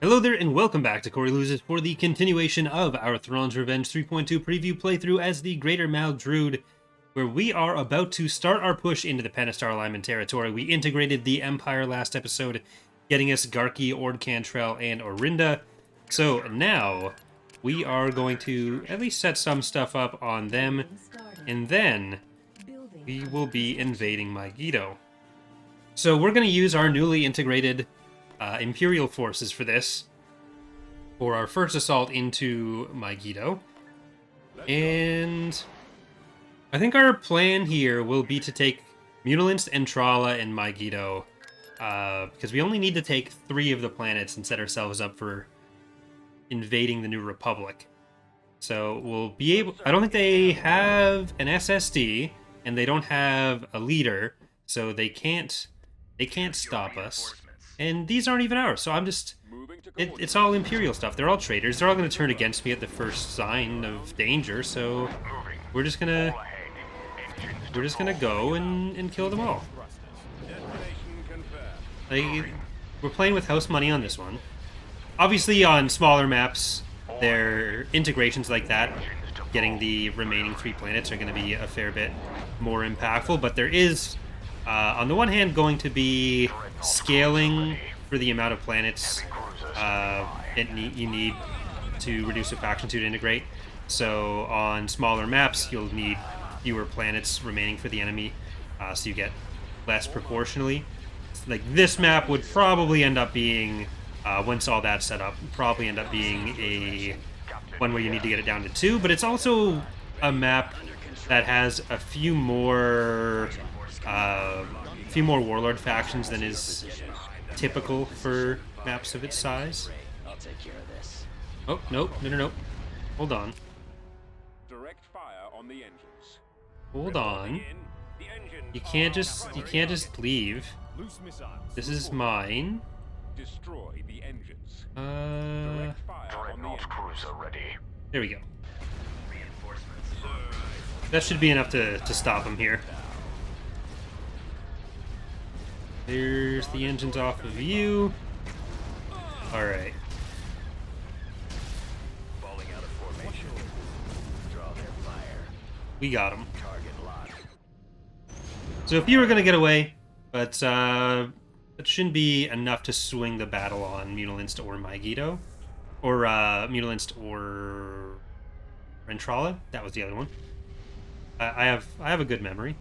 Hello there, and welcome back to Corey Loses for the continuation of our Thrawn's Revenge 3.2 preview playthrough as the Greater Maldrood, where we are about to start our push into the Pentastar alignment territory. We integrated the Empire last episode, getting us Garki, Ord Cantrell, and Orinda. So now we are going to at least set some stuff up on them, and then we will be invading Megiddo. So we're going to use our newly integrated Imperial forces for this, for our first assault into Megiddo. And I think our plan here will be to take Mutilinst, Entrala, and Megiddo, because we only need to take 3 of the planets and set ourselves up for invading the New Republic. So we'll be able... I don't think they have an SSD, and they don't have a leader, so they can't stop us. And these aren't even ours, so I'm just... It's all Imperial stuff. They're all traitors. They're all going to turn against me at the first sign of danger, so we're just gonna go and kill them all. Like, we're playing with house money on this one. Obviously, on smaller maps, their integrations like that, getting the remaining 3 planets, are going to be a fair bit more impactful, but there is... on the one hand, going to be scaling for the amount of planets you need to reduce a faction to integrate. So on smaller maps, you'll need fewer planets remaining for the enemy, so you get less proportionally. Like this map would probably end up being, once all that's set up, probably end up being one where you need to get it down to 2, but it's also a map that has a few more warlord factions than is typical for maps of its size. Oh, no. Hold on. Direct fire on the engines. Hold on. You can't just leave. This is mine. Destroy the engines. Direct fire on the engines. Ready. There we go. That should be enough to stop him here. There's the engines off of view. Alright. We got him. So if you were going to get away, but it shouldn't be enough to swing the battle on Mutilinst or Megiddo. Or Mutilinst or Entrala. That was the other one. I have a good memory.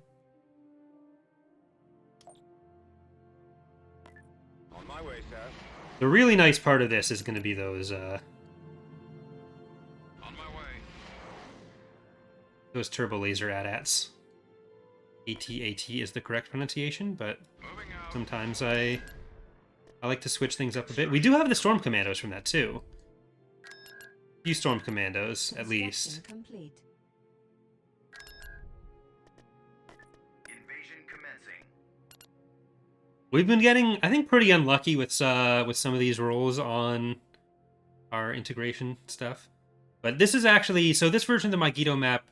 The really nice part of this is going to be those those turbo laser AT-ATs. AT-AT is the correct pronunciation, but sometimes I like to switch things up a bit. We do have the Storm Commandos from that too. A few Storm Commandos, at least. We've been getting, I think, pretty unlucky with some of these rolls on our integration stuff. But this is actually... So this version of the Megiddo map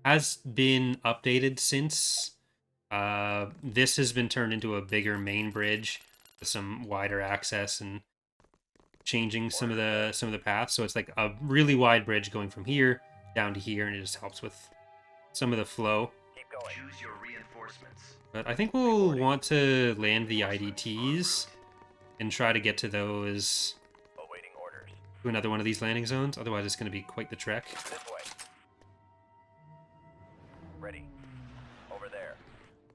has been updated since this has been turned into a bigger main bridge with some wider access and changing some of the paths. So it's like a really wide bridge going from here down to here, and it just helps with some of the flow. Keep going. Choose your reinforcements. But I think we'll want to land the IDTs and try to get to those Awaiting orders. to another one of these landing zones. Otherwise, it's going to be quite the trek. This way. Ready. Over there.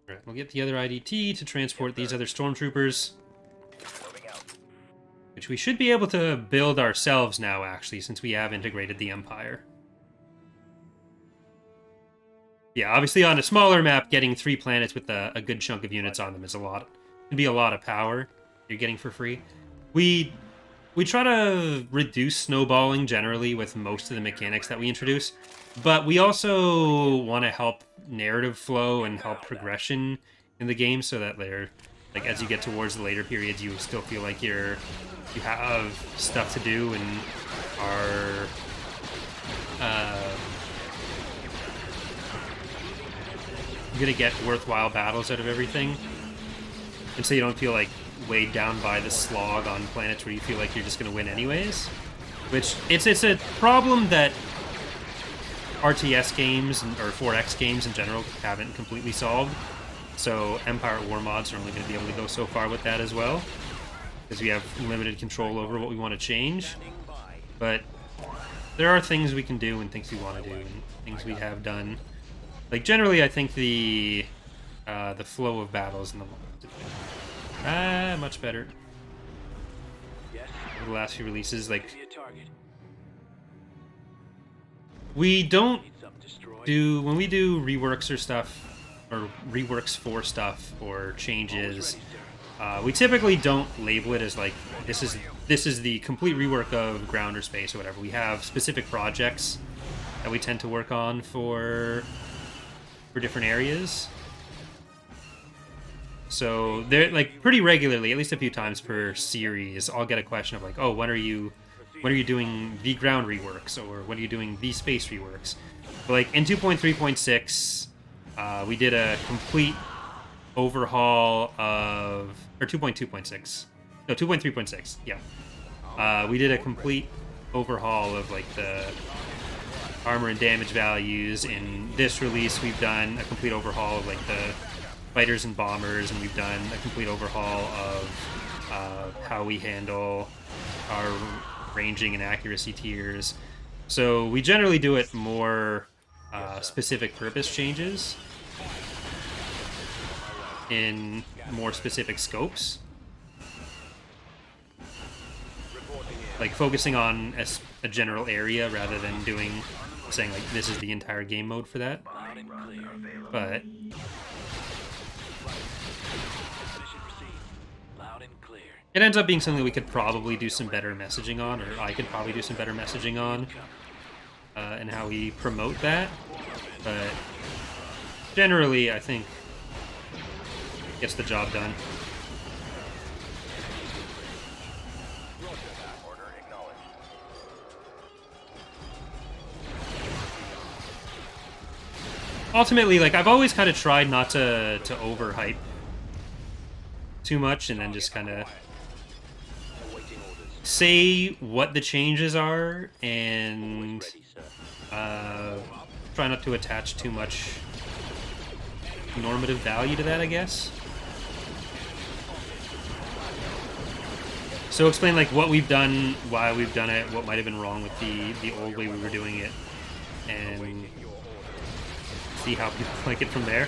All right, we'll get the other IDT to transport these other stormtroopers, Moving out. which we should be able to build ourselves now, actually, since we have integrated the Empire. Yeah, obviously on a smaller map, getting 3 planets with a good chunk of units on them is can be a lot of power you're getting for free. We try to reduce snowballing generally with most of the mechanics that we introduce, but we also want to help narrative flow and help progression in the game so that like as you get towards the later periods, you still feel like you have stuff to do and are gonna get worthwhile battles out of everything, and so you don't feel like weighed down by the slog on planets where you feel like you're just going to win anyways. Which, it's a problem that RTS games, or 4X games in general, haven't completely solved. So Empire at War mods are only going to be able to go so far with that as well, because we have limited control over what we want to change. But there are things we can do and things we want to do and things we have done. Like, generally, I think the flow of battles in the much better. The last few releases, like, we don't do, when we do reworks or stuff, or reworks for stuff or changes, we typically don't label it as like this is the complete rework of ground or space or whatever. We have specific projects that we tend to work on for different areas. So they're like pretty regularly, at least a few times per series, I'll get a question of like, oh, when are you doing the ground reworks, or when are you doing the space reworks? But like in 2.3.6, we did a complete overhaul of, or 2.2.6, no, 2.3.6, yeah. We did a complete overhaul of like the armor and damage values. In this release, we've done a complete overhaul of like the fighters and bombers, and we've done a complete overhaul of how we handle our ranging and accuracy tiers. So we generally do it more specific purpose changes in more specific scopes, like focusing on a general area rather than saying like this is the entire game mode for that. But it ends up being something we could probably do some better messaging on, or I could probably do some better messaging on, and how we promote that. But generally, I think it gets the job done. Ultimately, like, I've always kind of tried not to overhype too much, and then just kind of say what the changes are, and try not to attach too much normative value to that, I guess. So explain like what we've done, why we've done it, what might have been wrong with the old way we were doing it, and see how people like it from there.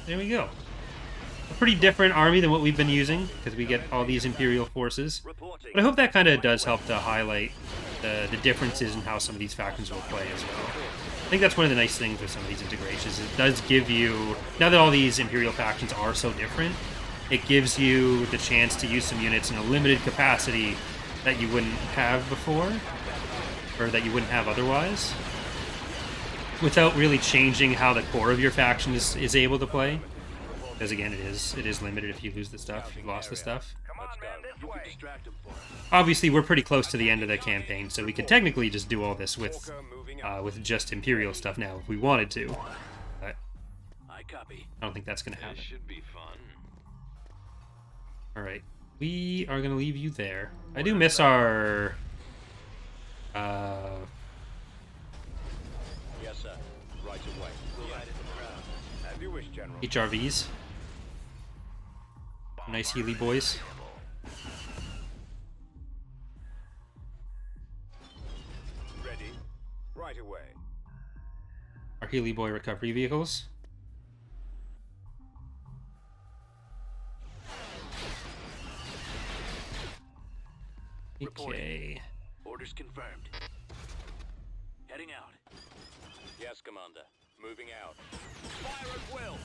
There we go. A pretty different army than what we've been using, because we get all these Imperial forces. But I hope that kind of does help to highlight the differences in how some of these factions will play as well. I think that's one of the nice things with some of these integrations. It does give you, now that all these Imperial factions are so different, it gives you the chance to use some units in a limited capacity that you wouldn't have before, or that you wouldn't have otherwise, without really changing how the core of your faction is able to play. Because again, it is limited if you lose the stuff, you've lost the stuff. Obviously, we're pretty close to the end of the campaign, so we could technically just do all this with just Imperial stuff now if we wanted to. But I don't think that's going to happen. Alright, we are going to leave you there. I do miss our Yes, sir. Right away. As you wish, General. HRVs. Nice Healy boys. Ready. Right away. Our Healy boy recovery vehicles. Okay. Orders confirmed. Heading out. Yes, Commander. Moving out. Fire at will.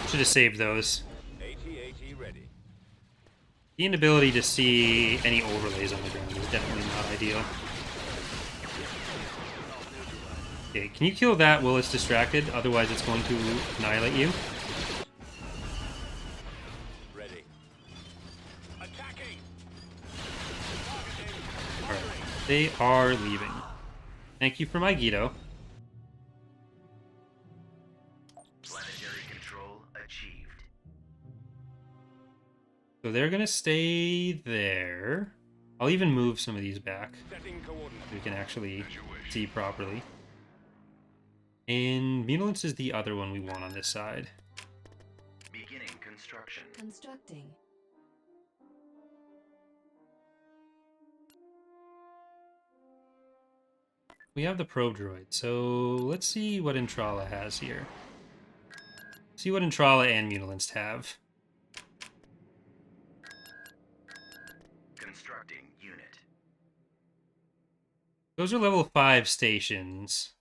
Should have saved those. AT-AT ready. The inability to see any overlays on the ground is definitely not ideal. Okay, can you kill that while it's distracted? Otherwise it's going to annihilate you. Ready. Attacking. They are leaving. Thank you for my Guido. Planetary control achieved. So they're gonna stay there. I'll even move some of these back Setting coordinates. so we can actually see properly. And Mutants is the other one we want on this side. Beginning construction. Constructing. We have the probe droid, so let's see what Intrala has here. See what Intrala and Mutants have. Constructing unit. Those are level 5 stations.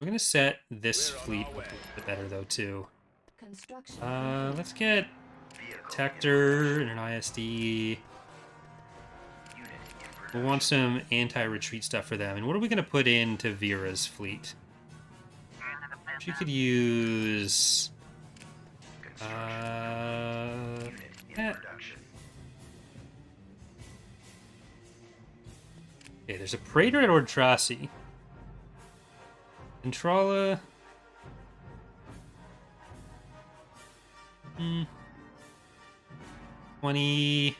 We're gonna set this We're on fleet our up a way. little bit better though too. Construction. Let's get Vehicle Tector and an ISD. unit in We'll want some anti-retreat stuff for them. And what are we gonna put into Vera's fleet? She could use unit in eh. production. Okay, there's a Praetor at Ordrassi. Intrala. 20.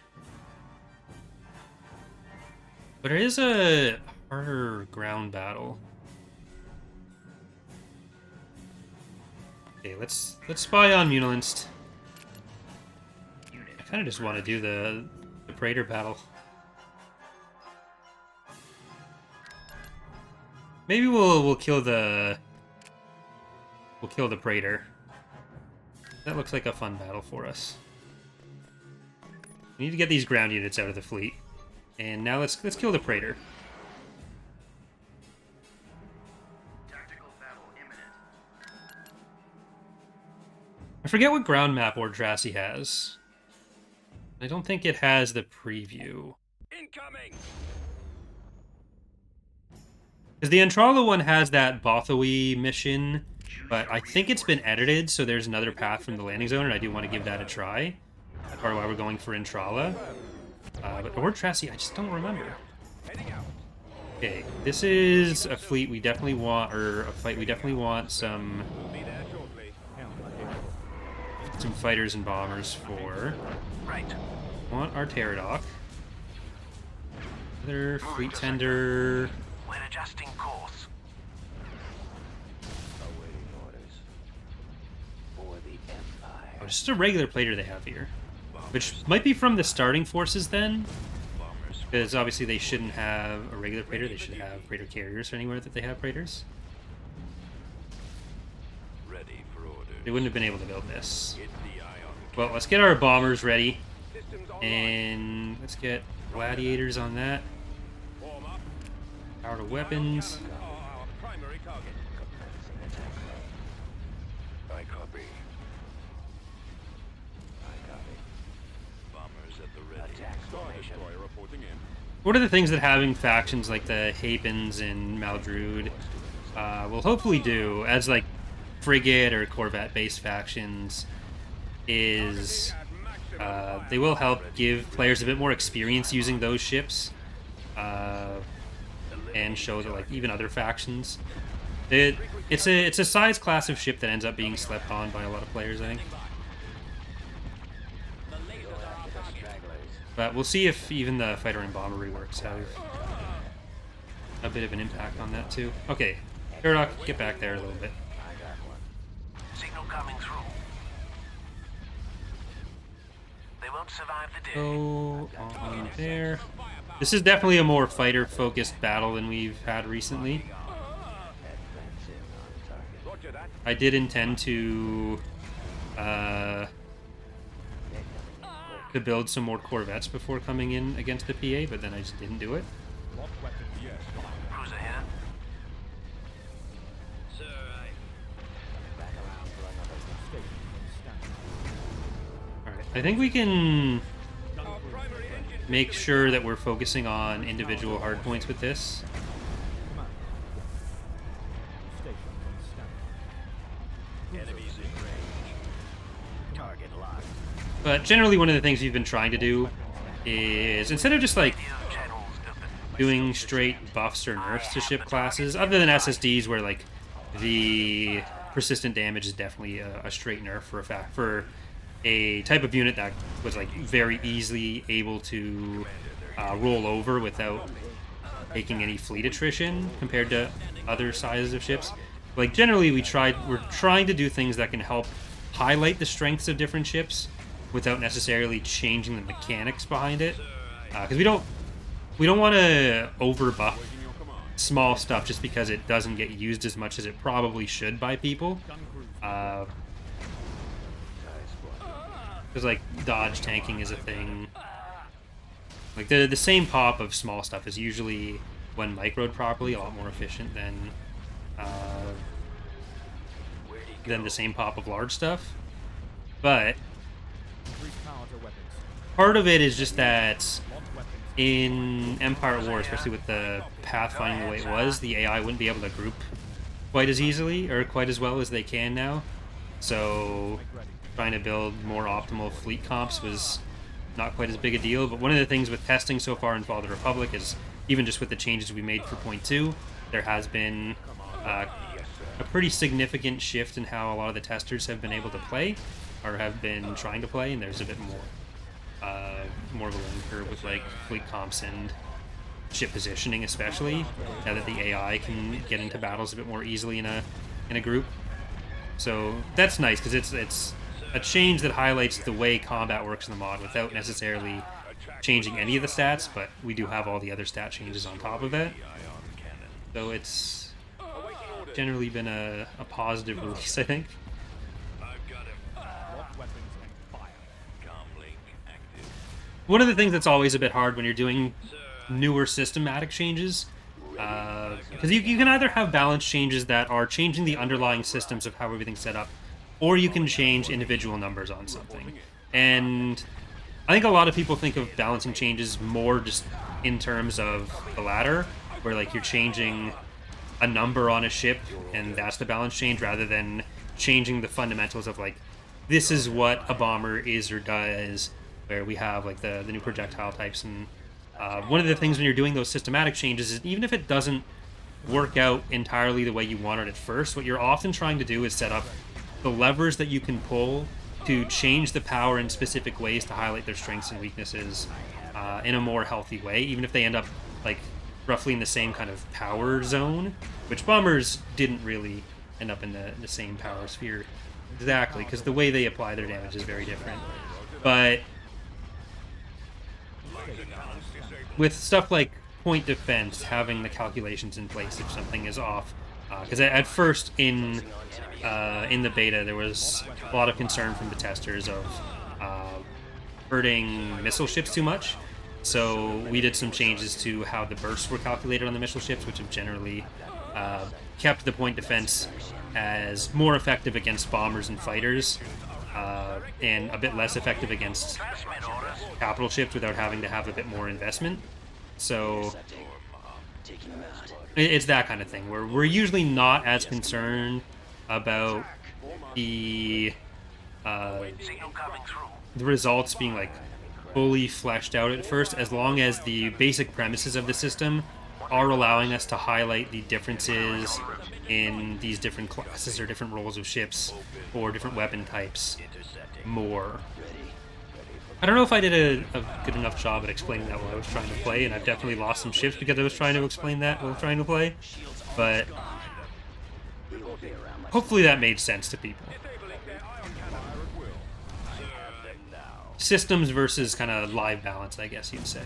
But it is a harder ground battle. Okay, let's spy on Mutants. Unit I kind of just want to do the Praetor battle. Maybe we'll kill the Praetor. That looks like a fun battle for us. We need to get these ground units out of the fleet. And now let's kill the Praetor. tactical battle imminent. I forget what ground map Ordrassi has. I don't think it has the preview. Incoming! Because the Antrala one has that Bothawi mission, but I think it's been edited, so there's another path from the landing zone, and I do want to give that a try. That's part of why we're going for Intrala. But Ordrassi, I just don't remember. Heading out. Okay, this is a fleet we definitely want, or a fight we definitely want some Be there shortly. fighters and bombers for. Right. Want our Pterodoc. Another fleet tender. We're adjusting course. Awaiting orders. For the Empire. Oh, just a regular plater they have here. Which might be from the starting forces then. Bombers. Because obviously they shouldn't have a regular praetor, they should have praetor carriers or anywhere that they have praetors. Ready for orders. They wouldn't have been able to build this. Get the eye on. Well, let's get our bombers ready. Systems online. And let's get gladiators on that. Warm up. Power to weapons. Cannons are our primary target. I copy. Bombers at the ready. Star Destroyer reporting in. What are the things that having factions like the Hapens and Maldrood will hopefully do as like frigate or corvette based factions is they will help give players a bit more experience using those ships and show that like even other factions it's a size class of ship that ends up being slept on by a lot of players, I think. But we'll see if even the fighter and bomber reworks have a bit of an impact on that too. Okay, Pterodoc, get back there a little bit. Signal coming through. They won't survive the day. Go on there. This is definitely a more fighter-focused battle than we've had recently. Roger that. I did intend to build some more corvettes before coming in against the PA, but then I just didn't do it. Yes. Cruiser here. Sir, Alright, I think we can our primary engine. make sure that we're focusing on individual hardpoints with this. Enemies in range. Target locked. But generally one of the things we've been trying to do is, instead of just like Channels open. doing straight buffs or nerfs to ship classes, other than SSDs, where like the persistent damage is definitely a straight nerf for a type of unit that was like very easily able to roll over without taking any fleet attrition compared to other sizes of ships. Like generally, we're trying to do things that can help highlight the strengths of different ships without necessarily changing the mechanics behind it, because we don't want to overbuff small stuff just because it doesn't get used as much as it probably should by people. Because like dodge tanking is a thing. Like the same pop of small stuff is usually, when microed properly, a lot more efficient than the same pop of large stuff. But part of it is just that in Empire War, especially with the pathfinding the way it was, the AI wouldn't be able to group quite as easily or quite as well as they can now. So trying to build more optimal fleet comps was not quite as big a deal. But one of the things with testing so far in Fall of the Republic is, even just with the changes we made for Point 2, there has been a pretty significant shift in how a lot of the testers have been able to play, or have been trying to play, and there's a bit more of a learning curve with like fleet comps and ship positioning, especially now that the AI can get into battles a bit more easily in a group. So that's nice, because it's a change that highlights the way combat works in the mod without necessarily changing any of the stats, but we do have all the other stat changes on top of it. So it's generally been a positive release, I think. One of the things that's always a bit hard when you're doing newer systematic changes, because you can either have balance changes that are changing the underlying systems of how everything's set up, or you can change individual numbers on something. And I think a lot of people think of balancing changes more just in terms of the latter, where like you're changing a number on a ship and that's the balance change, rather than changing the fundamentals of like, this is what a bomber is or does, where we have like the new projectile types. And one of the things when you're doing those systematic changes is, even if it doesn't work out entirely the way you wanted at first, what you're often trying to do is set up the levers that you can pull to change the power in specific ways to highlight their strengths and weaknesses in a more healthy way, even if they end up like roughly in the same kind of power zone, which bombers didn't really end up in the same power sphere exactly, because the way they apply their damage is very different. But with stuff like point defense, having the calculations in place if something is off, because at first in the beta there was a lot of concern from the testers of hurting missile ships too much. So we did some changes to how the bursts were calculated on the missile ships, which have generally kept the point defense as more effective against bombers and fighters, and a bit less effective against capital ships without having to have a bit more investment. So it's that kind of thing where we're usually not as concerned about the results being like fully fleshed out at first, as long as the basic premises of the system are allowing us to highlight the differences in these different classes or different roles of ships or different weapon types more. I don't know if I did a good enough job at explaining that while I was trying to play, and I've definitely lost some ships because I was trying to explain that while trying to play, but hopefully that made sense to people. Systems versus kind of live balance, I guess you'd say.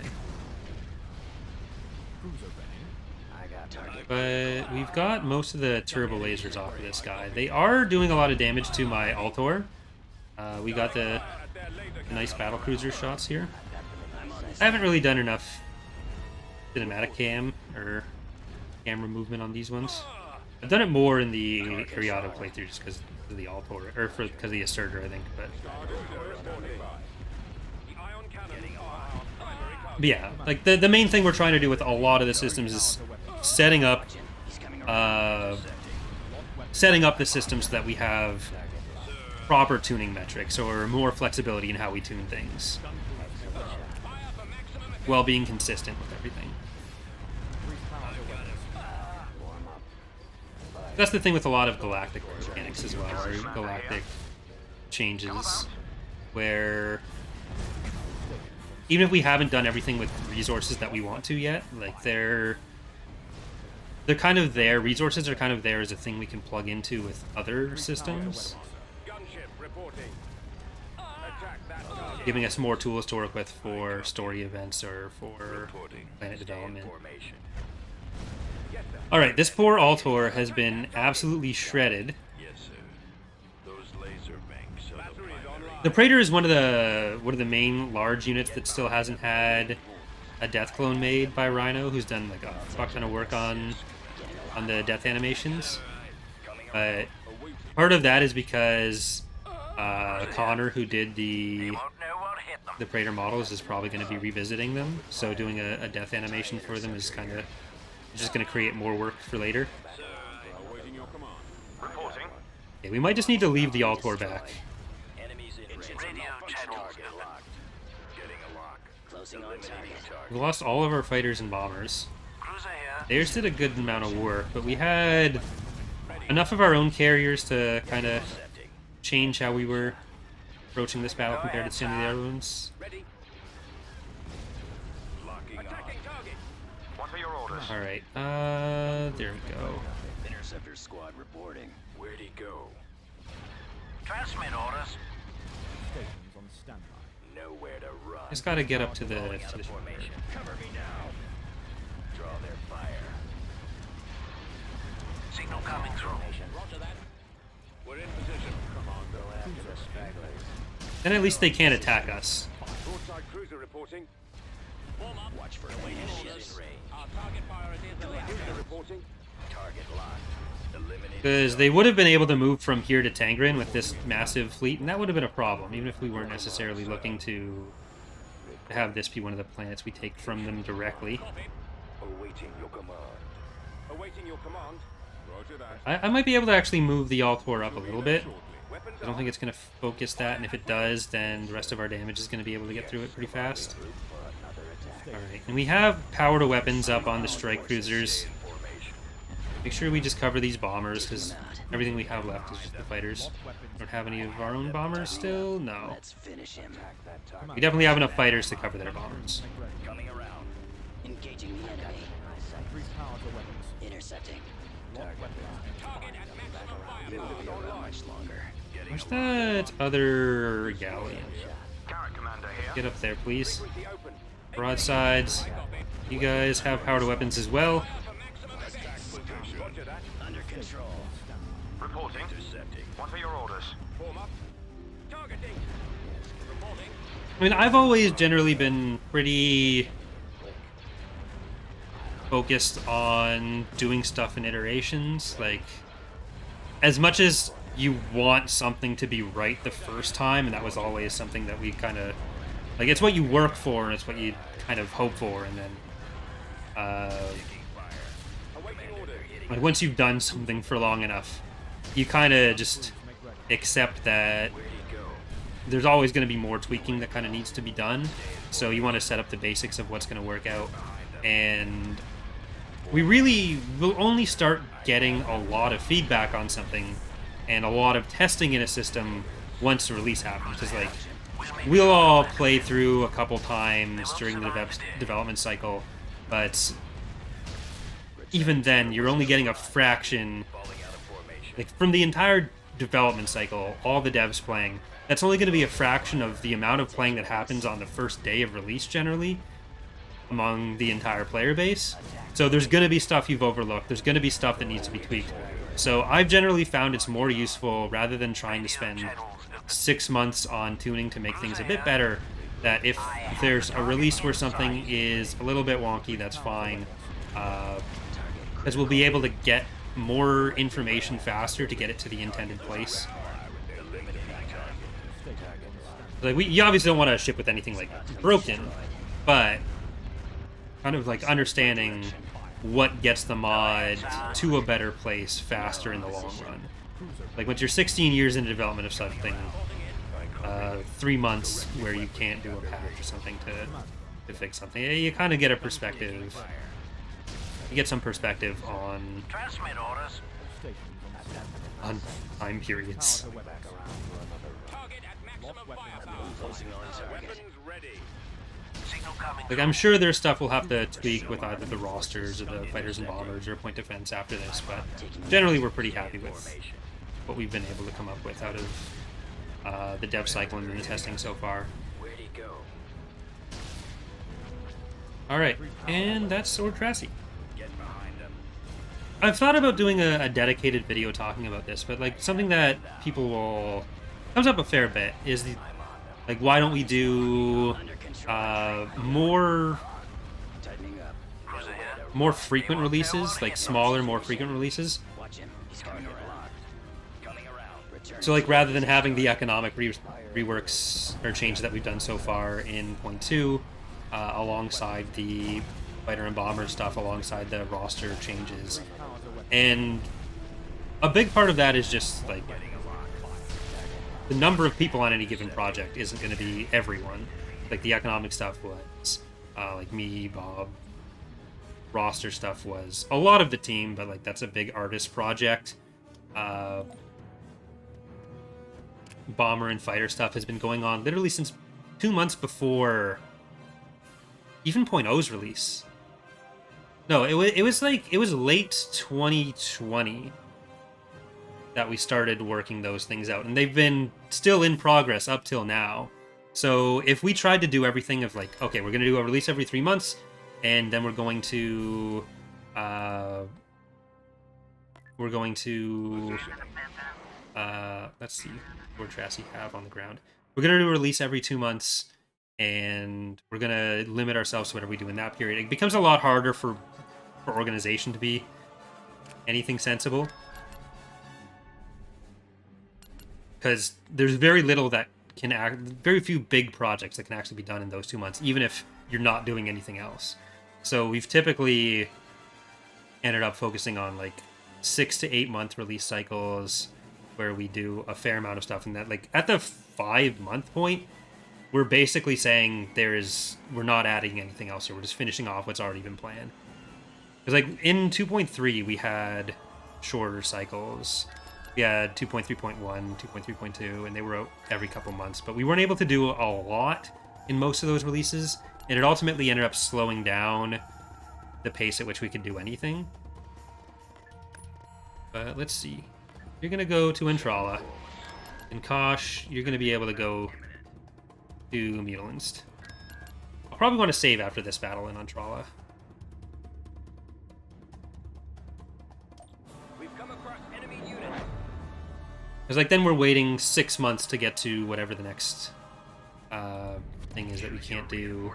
But we've got most of the turbo lasers off of this guy. They are doing a lot of damage to my Altor. We got the nice battlecruiser shots here. I haven't really done enough cinematic cam or camera movement on these ones. I've done it more in the Ariado playthrough just because of the Altor, or because of the Asserter, I think. But yeah, like the main thing we're trying to do with a lot of the systems is setting up the system so that we have proper tuning metrics or more flexibility in how we tune things, while being consistent with everything. That's the thing with a lot of galactic mechanics as well, or galactic changes, where even if we haven't done everything with resources that we want to yet, like they're kind of there. Resources are kind of there as a thing we can plug into with other systems, Gunship reporting. Attack that target. giving us more tools to work with for story events or for planet development. Formation. Alright, this poor Altor has been absolutely shredded. Yes, sir. Those laser banks are the primary. The Praetor is one of the main large units that still hasn't had a death clone made by Rhino, who's done like a fuck ton of work on the death animations. But part of that is because Connor, who did the Won't know what hit them. Praetor models, is probably going to be revisiting them. So doing a death animation for them is kind of just going to create more work for later. Awaiting your command. Reporting. Okay, we might just need to leave the Altor back. Enemies in range. Radio channels Target open. locked. Getting a lock. Closing on Eliminating target. We lost all of our fighters and bombers. Cruiser here. Theirs did a good amount of work, but we had enough of our own carriers to kind of Intercepting. change how we were approaching this battle compared to some of the other ones. Ready. Locking on. Attacking target. What are your orders? Alright, there we go. Interceptor squad reporting. Where'd he go? Transmit orders. Nowhere to run. Just gotta get up to the Formation. Cover me now. Draw their fire. Signal coming through. Roger that. We're in position. Come on, go after the stragglers. Then at least they can't attack us. Broadside cruiser reporting. Form up. Watch for awaited ships in range. Our target priority is the cruiser reporting. Target locked. Eliminate. Because they would have been able to move from here to Tangren with this massive fleet, and that would have been a problem, even if we weren't necessarily looking to have this be one of the planets we take from them directly. Copy. Awaiting your command. Awaiting your command. Roger that. I might be able to actually move the Altor up a little bit. Weapons I don't think it's going to focus that, and if it does, then the rest of our damage is going to be able to get through it pretty fast. Alright, and we have power to weapons up on the strike cruisers. Make sure we just cover these bombers, because everything we have left is just the fighters. Don't have any of our own bombers still? No. Let's finish him. We definitely have enough fighters to cover their bombers. coming around. Engaging the enemy. Intercepting. Target at maximum fire. Not much longer. Where's that other galleon? Current commander here. Get up there, please. Frequency open. Broadsides. You guys have power to weapons as well. Roger that. Under control. Reporting. Intercepting. What are your orders? Form up. Targeting. Reporting. I mean, I've always generally been pretty focused on doing stuff in iterations. Like, as much as you want something to be right the first time, and that was always something that we kind of... Like, it's what you work for, and it's what you kind of hope for, and then... Awaiting orders. like, once you've done something for long enough, you kind of just accept that there's always going to be more tweaking that kind of needs to be done. So you want to set up the basics of what's going to work out. And we really will only start getting a lot of feedback on something and a lot of testing in a system once the release happens. Because, like, we'll all play through a couple times during the development cycle, but even then, you're only getting a fraction. Like, from the entire development cycle, all the devs playing, that's only going to be a fraction of the amount of playing that happens on the first day of release, generally, among the entire player base. So there's going to be stuff you've overlooked. There's going to be stuff that needs to be tweaked. So I've generally found it's more useful, rather than trying to spend 6 months on tuning to make things a bit better, that if there's a release where something is a little bit wonky, that's fine. Because we'll be able to get more information faster to get it to the intended place. Like, you obviously don't want to ship with anything like broken, but kind of like understanding what gets the mod to a better place faster in the long run. Like, once you're 16 years into development of something, 3 months where you can't do a patch or something to fix something, you kind of get a perspective. You get some perspective on Transmit orders. on time periods. Target at maximum firepower. Closing on target. Weapons ready. Signal coming. Like, I'm sure there's stuff we'll have to tweak with either the rosters or the fighters and bombers or point defense after this, but generally we're pretty happy with what we've been able to come up with out of the dev cycle and the testing so far. Where'd he go? Alright, and that's Sword Tracy. Get behind them. I've thought about doing a dedicated video talking about this, but like something that people will comes up a fair bit is the like, why don't we do more Tightening up. Cruise ahead. more frequent releases, like smaller, more frequent releases? Watch him. He's coming around. Coming around. Return. So like rather than having the economic reworks or changes that we've done so far in point 2, alongside the fighter and bomber stuff, alongside the roster changes, and a big part of that is just like the number of people on any given project isn't going to be everyone. Like the economic stuff was like me, Bob. Roster stuff was a lot of the team, but like that's a big artist project. Bomber and fighter stuff has been going on literally since 2 months before even .0's release. No, it was late 2020 that we started working those things out, and they've been still in progress up till now. So if we tried to do everything of like, okay, we're gonna do a release every 3 months, and then we're going to let's see, what Tracy have on the ground. We're gonna do a release every 2 months, and we're gonna limit ourselves to whatever we do in that period. It becomes a lot harder for organization to be anything sensible, because there's very little that can act, very few big projects that can actually be done in those 2 months, even if you're not doing anything else. So we've typically ended up focusing on like 6 to 8 month release cycles, where we do a fair amount of stuff. And that, like, at the 5 month point, we're basically saying we're not adding anything else here. We're just finishing off what's already been planned. Because like in 2.3, we had shorter cycles. We had 2.3.1, 2.3.2, and they were out every couple months. But we weren't able to do a lot in most of those releases, and it ultimately ended up slowing down the pace at which we could do anything. But let's see. You're going to go to Entrala. And Kosh, you're going to be able to go to Mutilinst. I'll probably want to save after this battle in Entrala. We've come across enemy units. Because like then we're waiting 6 months to get to whatever the next thing is that we can't do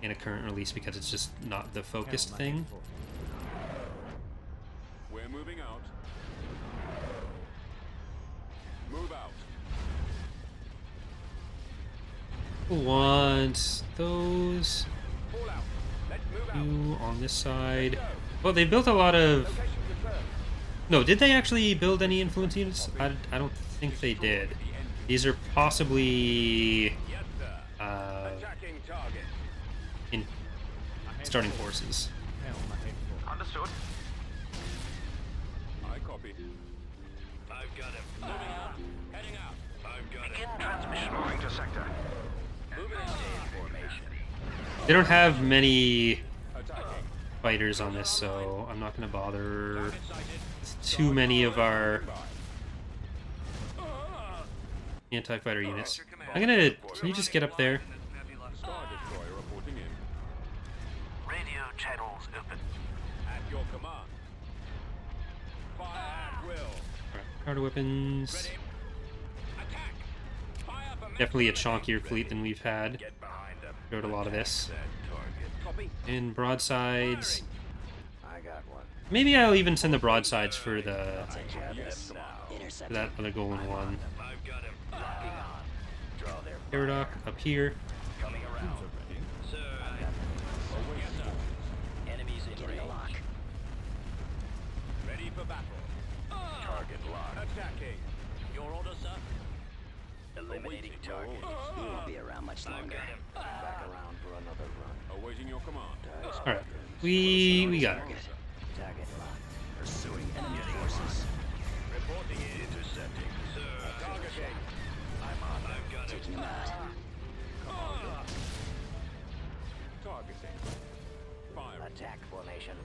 in a current release, because it's just not the focused thing. We're moving out. Move out. We'll want those Pull out. Let's move out. two on this side. Well, they built a lot of... Location confirmed. No, did they actually build any influence units? I don't think they did. These are possibly Yes, sir. Attacking target. in starting forces. Understood. I copy. I've got him. Moving out. Heading out. I've got Begin him. transmission. Moving to sector. Moving out. Formation. They don't have many Attacking. fighters on this, so I'm not going to bother Target sighted. with too many of our anti-fighter units. I'm gonna... Can you just get up there? Star Destroyer reporting in. Radio channels open. At your command. Fire at will. Alright, powder weapons. Ready. Attack. Fire for Definitely a maximum chonkier effect. fleet than we've had. Get behind them. Showed a lot of this. That target. Copy. And broadsides. I got one. Maybe I'll even send the broadsides for the Yes, now. for that other golden one. I've got him. Locking on. Draw their Paradox up here. coming around. Sir, yes, sir. Enemies in range. Ready for battle. Target locked. Attacking. Your order, sir. Eliminating target. He won't be around much I've longer. got him. Back around for another run. Awaiting your command. Alright. We got it. Target locked. Pursuing enemy forces. Attack formation.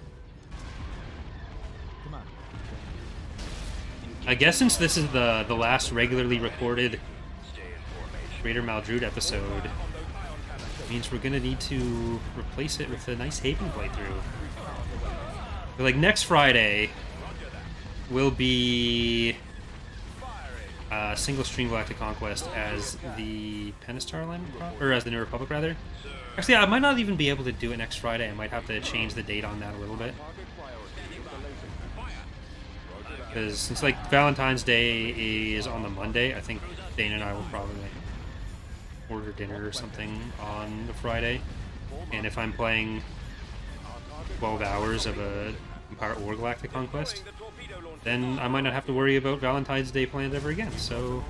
I guess since this is the last regularly recorded Greater Maldrood episode, it means we're gonna need to replace it with a nice Haven playthrough. But like next Friday will be single stream Galactic Conquest as the Pentastar line, or as the New Republic rather. Actually, I might not even be able to do it next Friday. I might have to change the date on that a little bit. Because since like Valentine's Day is on the Monday, I think Dane and I will probably order dinner or something on the Friday. And if I'm playing 12 hours of a Empire or Galactic Conquest, then I might not have to worry about Valentine's Day plans ever again. So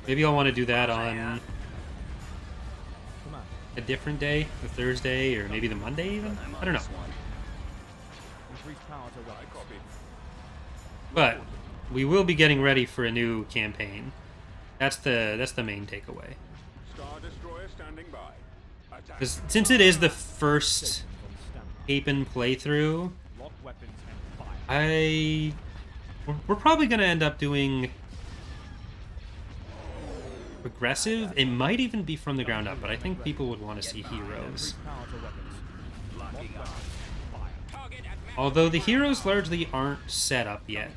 maybe I'll want to do that on a different day, the Thursday, or maybe the Monday even? I don't know. But we will be getting ready for a new campaign. That's the main takeaway. Star Destroyer standing by. Attack. 'Cause since it is the first Haven playthrough, we're probably gonna end up doing progressive. It might even be from the ground up, but I think people would want to see heroes. Although the heroes largely aren't set up yet.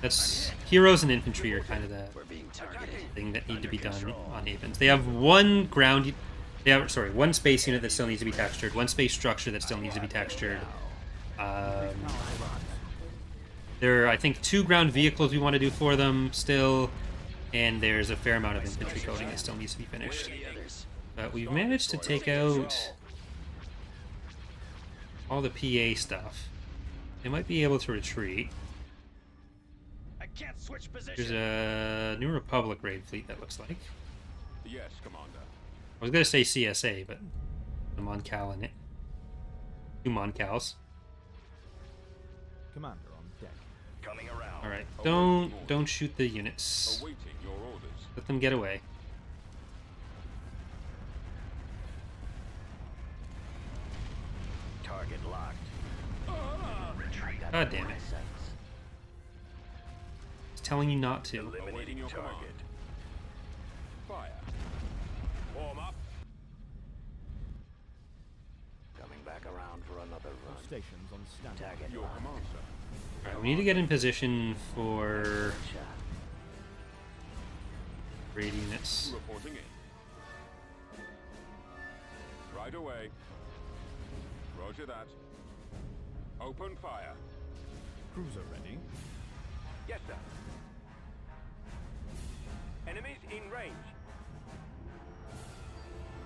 That's heroes and infantry are kind of the thing that need to be done on Havens. They have one ground. They have one space unit that still needs to be textured. One space structure that still needs to be textured. There are, I think, 2 ground vehicles we want to do for them still. And there's a fair amount of infantry coding that still needs to be finished. But we've managed to take out all the PA stuff. They might be able to retreat. I can't switch position. There's a New Republic raid fleet that looks like. Yes, Commander. I was going to say CSA, but the Moncal in it. 2 Moncals. Commander on deck. Coming around. Alright, don't shoot the units. Awaiting your orders. Let them get away. Target locked. Retreat. God damn it. It's telling you not to. Awaiting your command. Fire. Warm up. Coming back around for another run. Stations on standby. Target Your locked. command, sir. Alright, we need to get in position for Shot. raid units. Reporting in. Right away. Roger that. Open fire. Cruiser ready. Yes, sir. Enemies in range.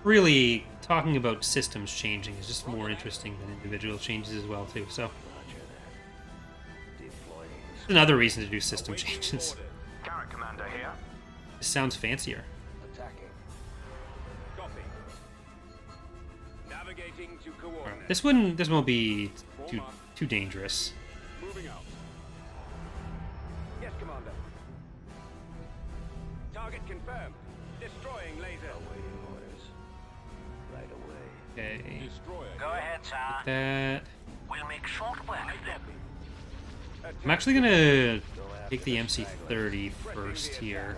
Really, talking about systems changing is just more interesting than individual changes as well, too. So, Roger that. Deploying. another reason to do system changes. Order. Garrett Commander here. It sounds fancier. Attacking. Copy. Navigating to coordinate. This won't be too dangerous. Moving out. Yes, Commander. Target confirmed. Destroying laser. Awaiting orders. Right away. Okay, Destroyer. Go ahead, sir. that. We'll make short work of them. I'm actually gonna take the MC-30 first here.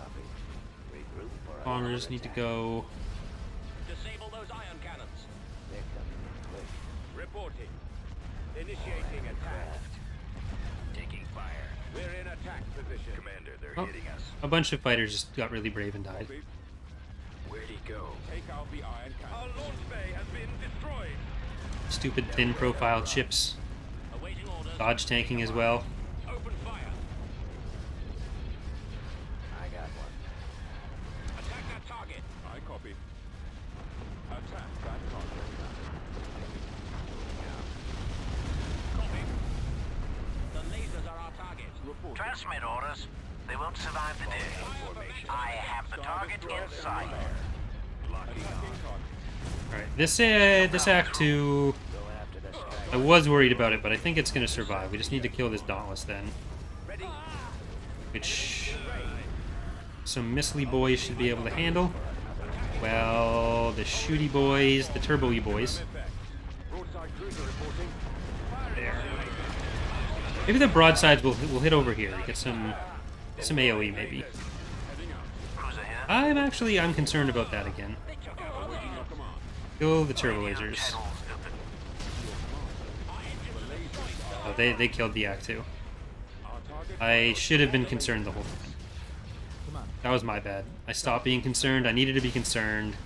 Regroup for Bombers need to go. Disable those ion cannons. They're coming in quick. Reporting. Initiating attack. Taking fire. We're in attack position. Commander, they're Oh. hitting us. A bunch of fighters just got really brave and died. Copy. Where'd he go? Take out the ion cannon. Our launch bay has been destroyed. Stupid thin profile chips. Awaiting orders. Dodge tanking as well. Open fire. I got one. Attack that target. I copy. Attack that target. Copy. The lasers are our target. Report. Transmit orders. They won't survive the day. I have the target in sight. Attacking target. Alright, this Act 2, Go after the sky. I was worried about it, but I think it's gonna survive. We just need to kill this Dauntless then. Ready. Which some Mistly boys should be able to handle. Well, the shooty boys, the turbo-y boys. Broadside cruiser reporting. There. Maybe the broadsides will hit over here. Get some AoE maybe. I'm concerned about that again. Kill the turbo lasers. Oh, they killed the Act 2. I should have been concerned the whole time. That was my bad. I stopped being concerned. I needed to be concerned.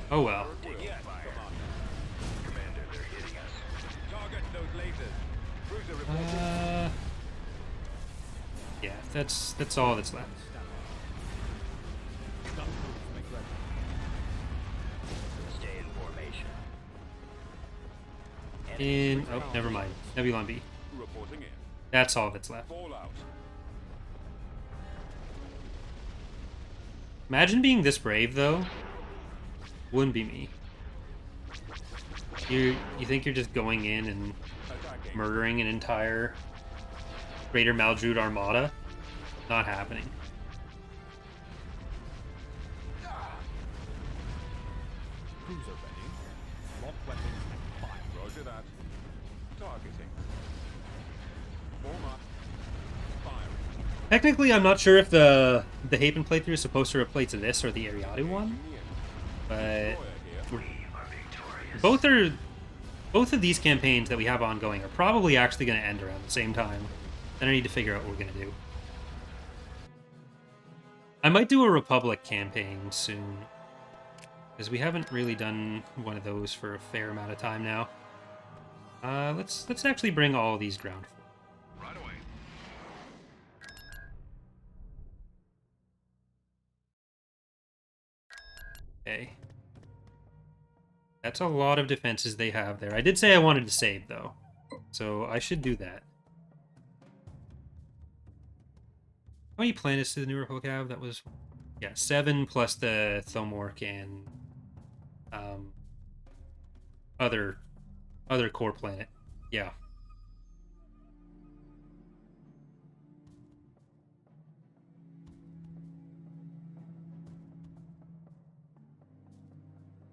Oh well. Yeah, that's all that's left. Stay in formation. Oh, never mind. Nebulon B. Reporting in. That's all that's left. Fallout. Imagine being this brave though. Wouldn't be me. You think you're just going in and murdering an entire Greater Maldrood armada? Not happening. Cruiser ready. Lock weapons and fire. Roger that. Targeting. Form up. Firing. Technically, I'm not sure if the Haven playthrough is supposed to replace this or the Ariadu one, but both of these campaigns that we have ongoing are probably actually going to end around the same time. Then I need to figure out what we're going to do. I might do a Republic campaign soon, because we haven't really done one of those for a fair amount of time now. Let's actually bring all these ground. Right away. Okay. That's a lot of defenses they have there. I did say I wanted to save, though. So I should do that. How many planets did the New Republic have? That was... yeah, 7 plus the Thomork and... other core planet. Yeah.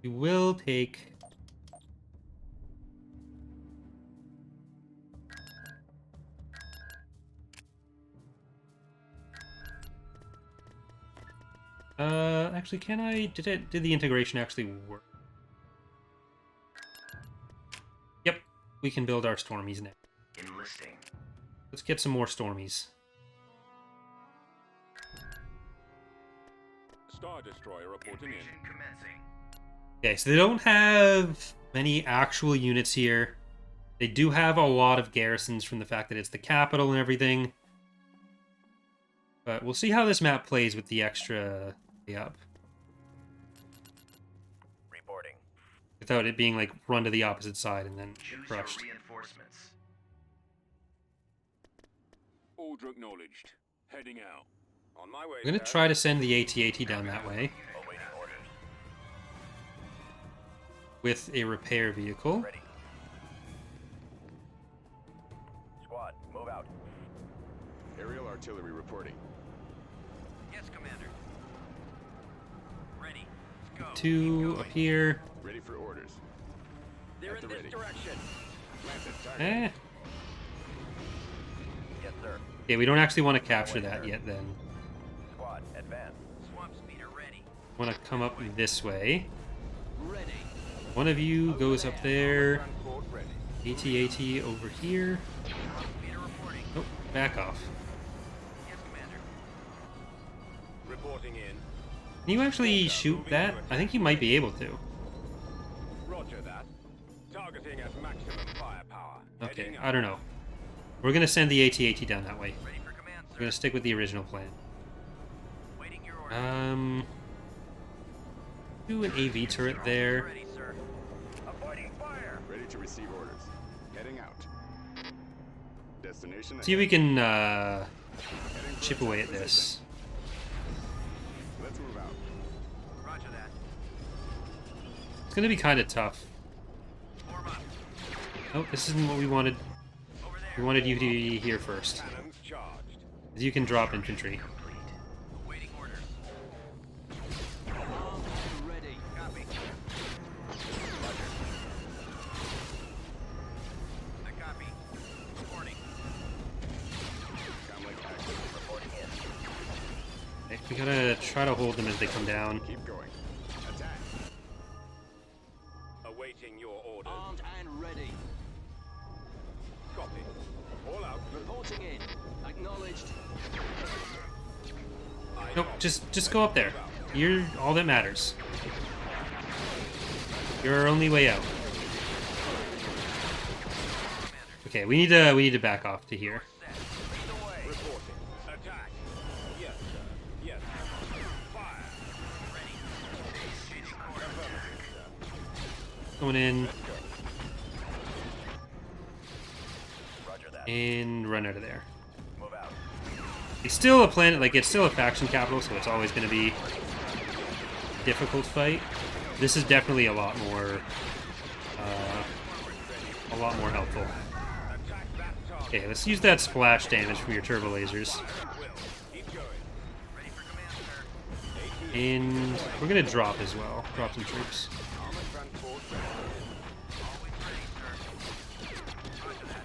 We will take... actually, can I... Did the integration actually work? Yep, we can build our Stormies now. Enlisting. Let's get some more Stormies. Star Destroyer reporting in. Mission commencing. Okay, so they don't have many actual units here. They do have a lot of garrisons from the fact that it's the capital and everything. But we'll see how this map plays with the extra up. Reporting. Without it being like run to the opposite side and then Choose crushed. your reinforcements. Order acknowledged. Heading out. On my way. I'm gonna try to send the AT-AT down that way Awaiting orders. with a repair vehicle. Ready. Squad, move out. Aerial artillery reporting. Yes, Commander. Ready. Let's go. 2 up here. Ready for orders. They're At in the this ready. direction. Planted target. Eh. Yes, sir. Yeah, we don't actually want to capture that yet then. Squad, advance. Swamp speeder ready. Want to come up this way. Ready. One of you goes up there. Transport ready. AT-AT over here. Speeder reporting. Oh, back off. Yes, Commander. Reporting in. Can you actually shoot that? I think you might be able to. Roger that. Targeting at maximum firepower. Okay, Heading I up. don't know. We're gonna send the AT-AT down that way. Ready for command, We're sir. gonna stick with the original plan. Waiting your order. Do an AV turret there. Ready, sir. Avoiding fire. Ready to receive orders. Heading out. Destination. See if we can Heading for chip away at this. Let's move out. Roger that. It's gonna be kind of tough. Form up. Oh, this isn't what we wanted. We wanted you to be here first. Cannons charged. 'Cause you can drop infantry. Awaiting orders. Ready. Copy. I copy. Reporting. Reporting in. Okay, we gotta try to hold them as they come down. Keep going. Attack. Awaiting your orders. Armed and ready. Copy. All out. Reporting in. Acknowledged. Nope, just go up there. You're all that matters. You're our only way out. Okay, we need to back off to here. Reporting. Attack. Yes, sir. Yes. Fire. Going in Roger that. and run out of there. Move out. It's still a planet, like it's still a faction capital, so it's always going to be a difficult fight. This is definitely a lot more helpful. Attack that target. Okay, let's use that splash damage from your turbo lasers. Will. Keep going. Ready for command, sir. And we're gonna drop as well. Drop some troops. Armored transport. Always ready, sir. Roger that.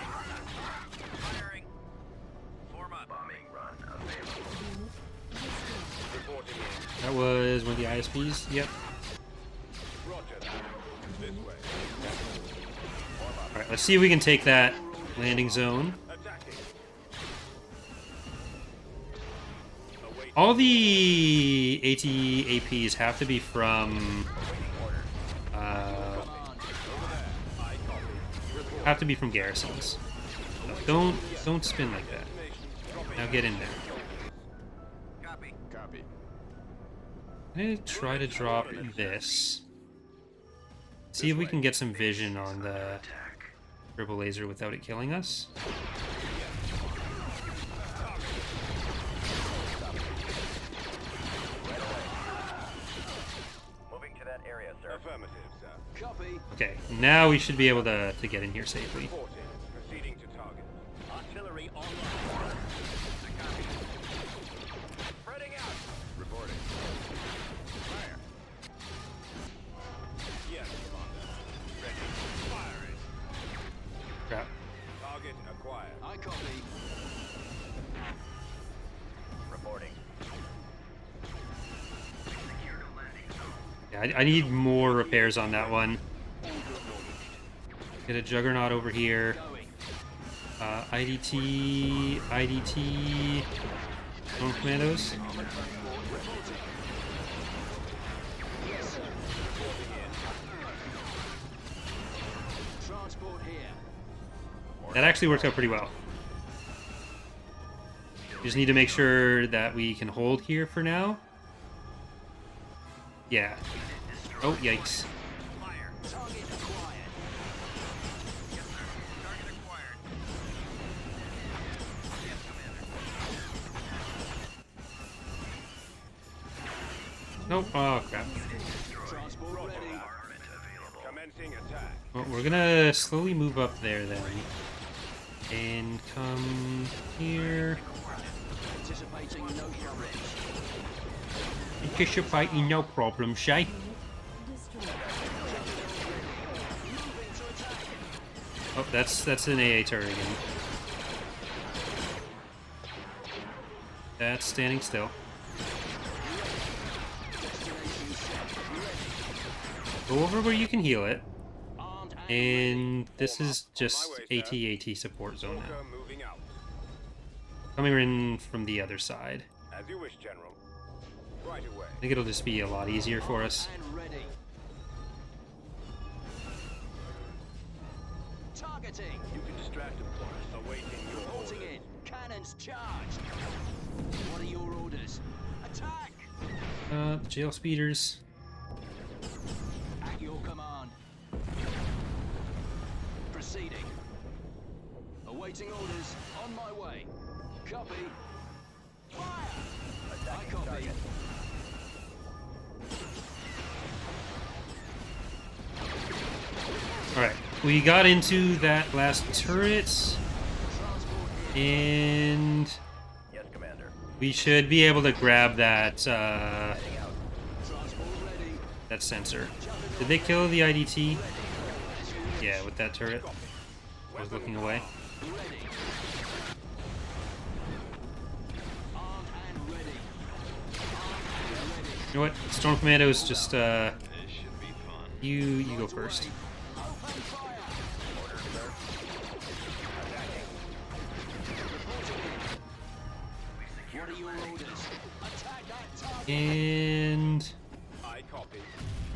Targeting. Firing. Form up. Bombing run available. Reporting in. That was one of the ISPs. Yep. Roger that. This way. All right, let's see if we can take that landing zone. Attacking. Awaiting. All the ATAPs have to be from garrisons. So don't spin like that. Now get in there. Copy. Copy. I'm gonna try to drop this. See if we can get some vision on the turbo laser without it killing us. Moving to that area, sir. Affirmative, sir. Copy. Okay, now we should be able to get in here safely. Reporting. Proceeding to target. Artillery online. Spreading out. Reporting. Fire. Yes, Commander. Ready. Firing. Crap. Target acquired. I copy. Reporting. Yeah, I need more repairs on that one. Get a juggernaut over here. Going. IDT. Drone commandos. Transport here. That actually works out pretty well. We just need to make sure that we can hold here for now. Yeah. Oh, yikes. Fire. Target acquired. Yes, sir. Target acquired. Yes, Commander. Nope. Oh, crap. Transport ready. Armament available. Commencing attack. Well, we're gonna slowly move up there then. And come here. Anticipating no problems. Anticipating no problem, Shay. Oh, that's an AA turret again. That's standing still. Go over where you can heal it. Armed and And this is just AT-AT support zone now. Walker moving out. Coming in from the other side. As you wish, General. Right away. I think it'll just be a lot easier for us. and ready. Targeting. You can distract them for us. Awaiting your Reporting orders. in. Cannons charged. What are your orders? Attack! Jail speeders. At your command. Proceeding. Awaiting orders. On my way. Copy. Fire! I copy. Alright. we got into that last turret, and Yes, Commander. we should be able to grab that Heading out. that sensor. Did they kill the IDT? Yeah, with that turret. I was looking away. You know what? Storm Commandos, just you go first. What are your orders? Attack that target. And I copy.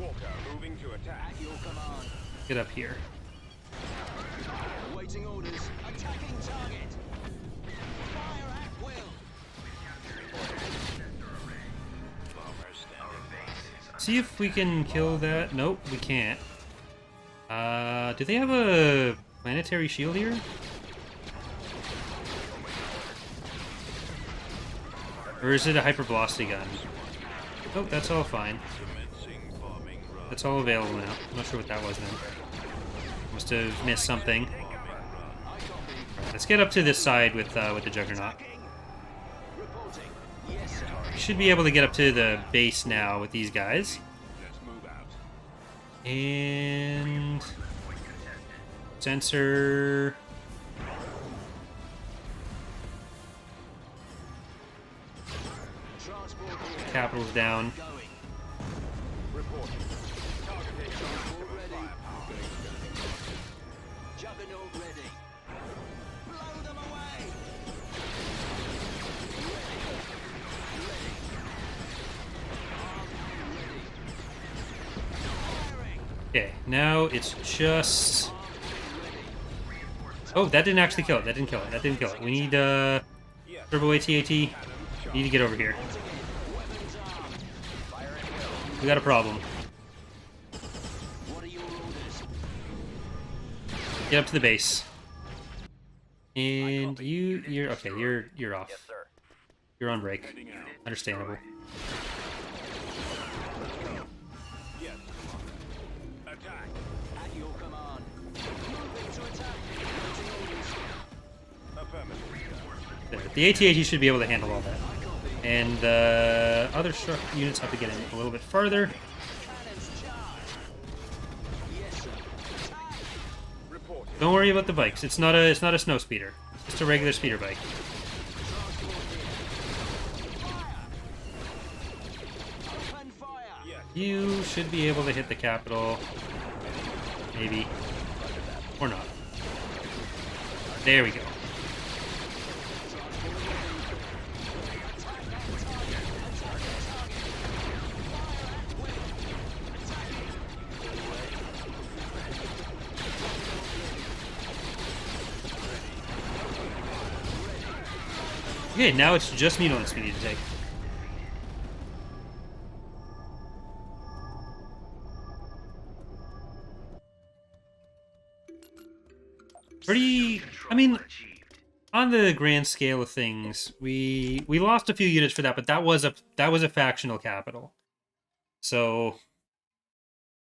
Walker moving to attack. At your command. get up here. Awaiting orders. Attacking target. Fire at will. See if we can kill that. Nope, we can't. Do they have a planetary shield here? Or is it a hypervelocity gun? Oh, that's all fine. That's all available now. I'm not sure what that was then. Must have missed something. Let's get up to this side with the Juggernaut. Reporting. Yes, sir. Should be able to get up to the base now with these guys. Let's move out. And sensor. Transport here. Capital's down. Going. Reporting. Targeting. Transport ready. Juggernaut ready. Blow them away. Okay, now it's just. Oh, that didn't actually kill it. That didn't kill it. That didn't kill it. We need Turbo AT-AT. You need to get over here. We got a problem. What are your orders? Get up to the base. And you're okay. You're off. Yes, sir. You're on break. Understandable. Yes. Attack. At your command. Moving to attack. Awaiting orders. Affirmative. There. The AT-AT should be able to handle all that. And the other units have to get in a little bit farther. Cannons charge. Yes, sir. Attack. Reporting. Don't worry about the bikes. It's not a snow speeder. It's just a regular speeder bike. Open fire. Yes. You should be able to hit the capital. Maybe. Or not. There we go. Okay, now it's just mutants we need to take. Pretty, I mean, on the grand scale of things, we lost a few units for that, but that was a factional capital. So,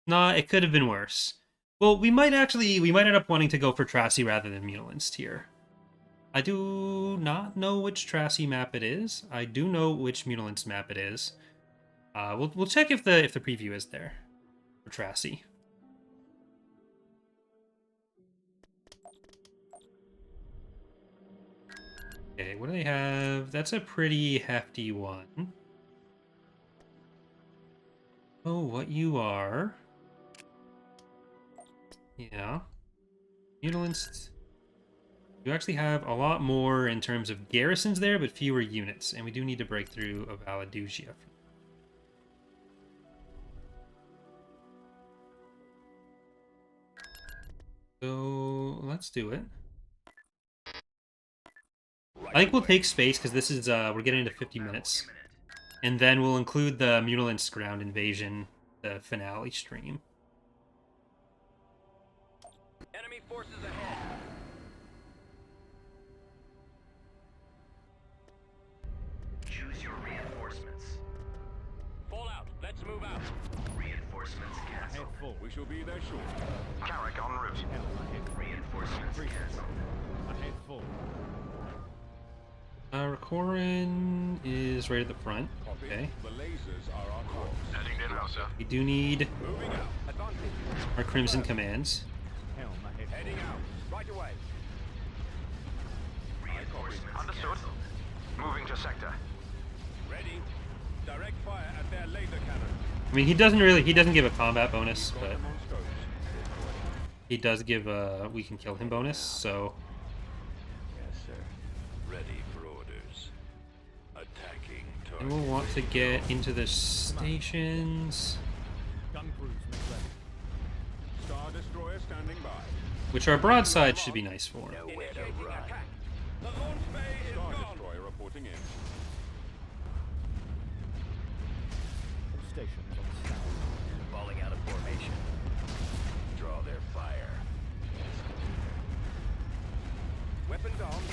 nah, it could have been worse. Well, we might end up wanting to go for Tracy rather than Mutalinced here. I do not know which Tracy map it is. I do know which Mutalinced map it is. We'll check if the preview is there for Tracy. Okay, what do they have? That's a pretty hefty one. Oh, what you are? Yeah. Mutalinced. You actually have a lot more in terms of garrisons there, but fewer units. And we do need to break through of Valadugia. So, let's do it. I think we'll take space, because this is, we're getting into 50 minutes. And then we'll include the Mutalinced ground invasion, the finale stream. Enemy forces ahead. Choose your reinforcements. Fall out. Let's move out. Reinforcements Reinforcements canceled. full. We shall be there shortly. Carrick en route. Reinforcements canceled. Ahead full. Rakorin is right at the front. Copy. Okay. The lasers are our course. Heading to now, sir. We do need Moving out. Advantage. our Crimson commands. Helm ahead. Heading out. Right away. Reinforcements understood. Moving to sector. Ready. Direct fire at their laser cannon. I mean, he doesn't give a combat bonus, Got but them on scopes. he does give a we can kill him bonus, so Yes, sir. Ready for orders. Attacking and target. we'll want to get into the stations, Gun crews make ready. Star Destroyer standing by. which our broadside should be nice for. Initiating attack. The launch bay is Star gone. Destroyer reporting in. All stations on standby. Falling out of formation. Draw their fire. Weapons armed.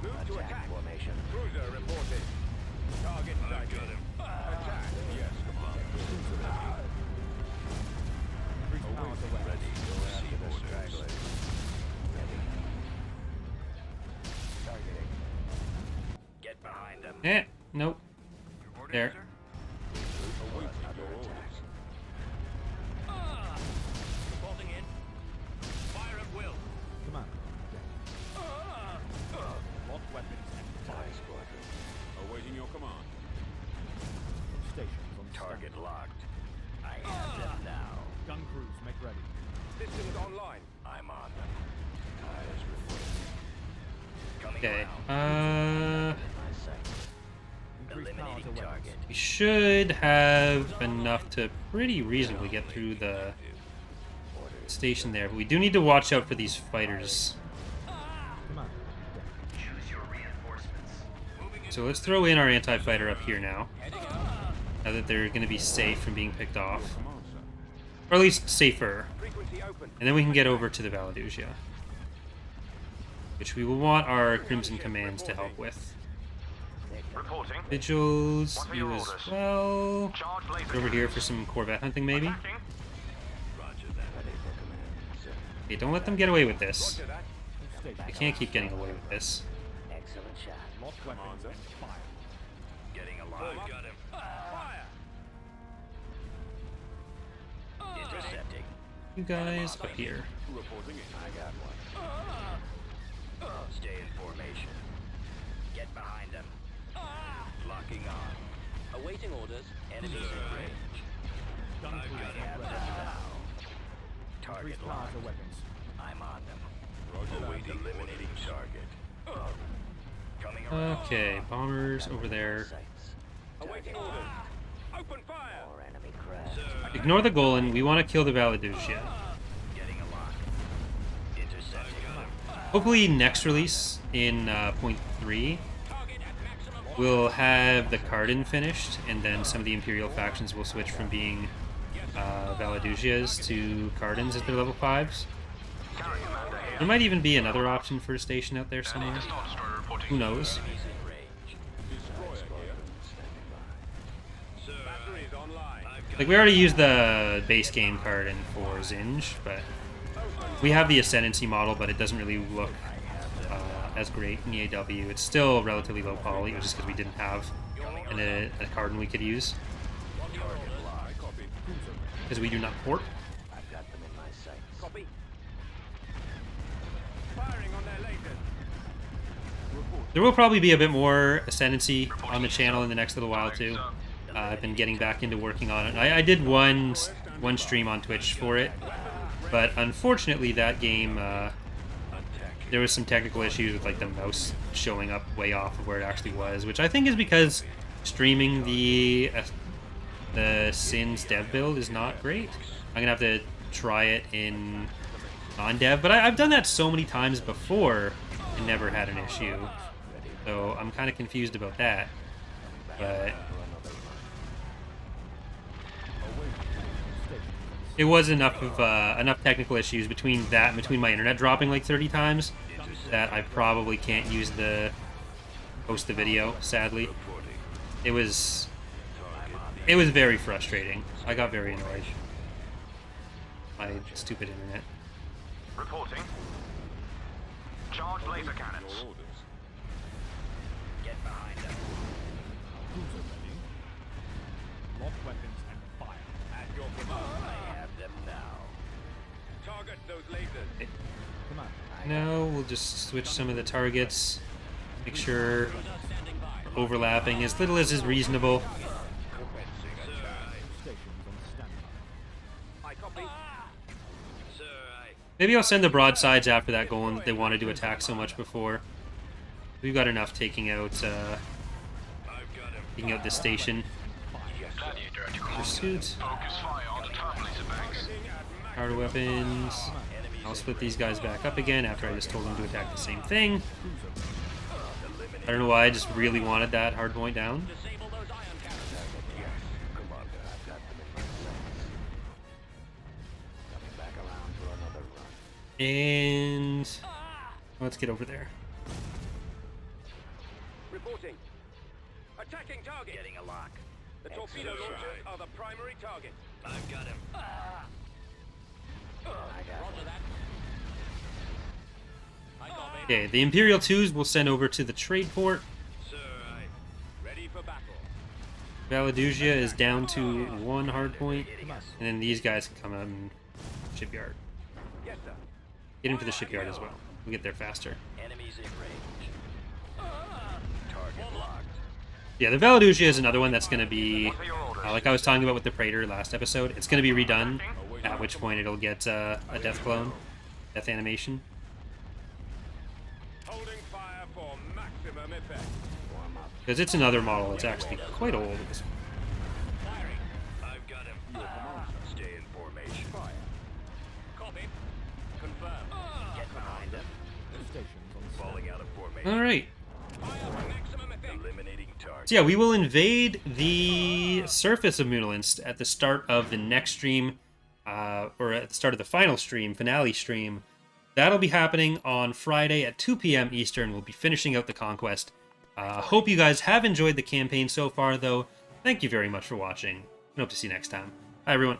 Move to Attack attack. formation. Cruiser reporting. Target sighted. Attack. Yes, Commander. Increase power to weapons. Ready. After the stragglers. Ready. Targeting. Get behind them. Nope. There. Awaiting your orders. Reporting in. Fire at will. Command. Lock weapons active. TIE squadron. Awaiting your command. All stations on Target standby. locked. I have them now. Gun crews make ready. Systems online. I'm on them. TIEs reporting. Coming Okay. around. My sight. Increase power to Eliminating weapons. target. We should have enough to pretty reasonably get through the Orders. station there, but we do need to watch out for these fighters. Command. Choose your reinforcements. Moving in. So let's throw in our anti-fighter up here now, now that they're going to be safe from being picked off, Command, sir. or at least safer. Frequency open. And then we can get over to the Valadusia, which we will want our Crimson commands to help with. Reporting. Vigils, What are you your as orders? well. Charge laser. Over here for some Corvette hunting, maybe. Attacking. Roger that. Ready for command, sir. Okay, don't let them get away with this. Roger that. All stations. They can't keep getting away with this. Excellent shot. Lock weapons Commander. and fire. Getting alive. Got him. Fire. Intercepting. You guys up here. Reporting in. I got one. Stay in formation. Get behind them. Locking on. Awaiting orders. Enemies in range. Gun crews I make have ready. them now. Target Increase power locked. to weapons. I'm on them. Roger that. Awaiting eliminating target. Coming around. Okay, bombers over there. Sights. Awaiting orders. Open fire. More enemy craft. Ignore the Golan. We want to kill the Valadusia. Getting a lock. Intercepting. Hopefully next release in point 3 we'll have the Cardin finished, and then some of the Imperial factions will switch from being Valadusias to Cardins at their level 5s. There might even be another option for a station out there somewhere. Who knows? Enemies in range. Destroyer here. Batteries online. Like, we already used the base game Cardin for Zinj, but we have the Ascendancy model, but it doesn't really look as great in EAW. It's still relatively low poly, just because we didn't have a Cardin we could use, I copy. because we do not port. I've got them in my sights. Copy. Firing on their lasers. There will probably be a bit more Ascendancy on the channel in the next little while too. I've been getting back into working on it. I did one stream on Twitch for it, but unfortunately that game there was some technical issues with like the mouse showing up way off of where it actually was, which I think is because streaming the Sins dev build is not great. I'm gonna have to try it in non-dev, but I've done that so many times before and never had an issue. So I'm kind of confused about that. But it was enough of enough technical issues between that and between my internet dropping like 30 times that I probably can't use post the video, sadly. It was It was very frustrating. I got very annoyed. My stupid internet. Reporting. Charge laser cannons. Your orders. Get behind them. Cruiser ready. Lock weapons and fire. At your command. I have them now. Target those lasers. Command. No, we'll just switch some of the targets. Make sure we're overlapping as little as is reasonable. Commencing attack. Stations on standby. I copy. Sir, I... Maybe I'll send the broadsides after that goal they wanted to attack so much before. We've got enough taking out I've got him. this station. Gladiator at your Pursuit. Focus fire on the turbo laser banks. Power weapons. I'll split these guys back up again after I just told them to attack the same thing. I don't know why, I just really wanted that hard point down. Disable those ion cannons. Commander, I've got them in my sights. Coming back around for another run. And let's get over there. Reporting. Attacking target. Getting a lock. The torpedo launchers are the primary target. I've got him. Roger that. I copy. Okay, the Imperial 2s we'll send over to the trade port. Sir, I... Ready for battle. Valadusia is down to 1 hard point. And then these guys can come out and shipyard. Yes, sir. Get into the shipyard as well. We'll get there faster. Enemies in range. Target locked. Yeah, the Valadusia is another one that's going to be, like I was talking about with the Praetor last episode, it's going to be redone, at which point it'll get a death clone, death animation. Holding fire for maximum effect. Because it's another model that's actually quite old. Firing. I've got him. Stay in formation. Fire. Copy. Confirm. Get behind them. Stations on standby. Falling out of formation. Alright, Fire for maximum effect. Eliminating target. so yeah, we will invade the surface of Munalinst at the start of the next stream, or at the start of the final stream, finale stream. That'll be happening on Friday at 2 p.m. Eastern. We'll be finishing out the conquest. Hope you guys have enjoyed the campaign so far, though. Thank you very much for watching, and hope to see you next time. Bye, everyone.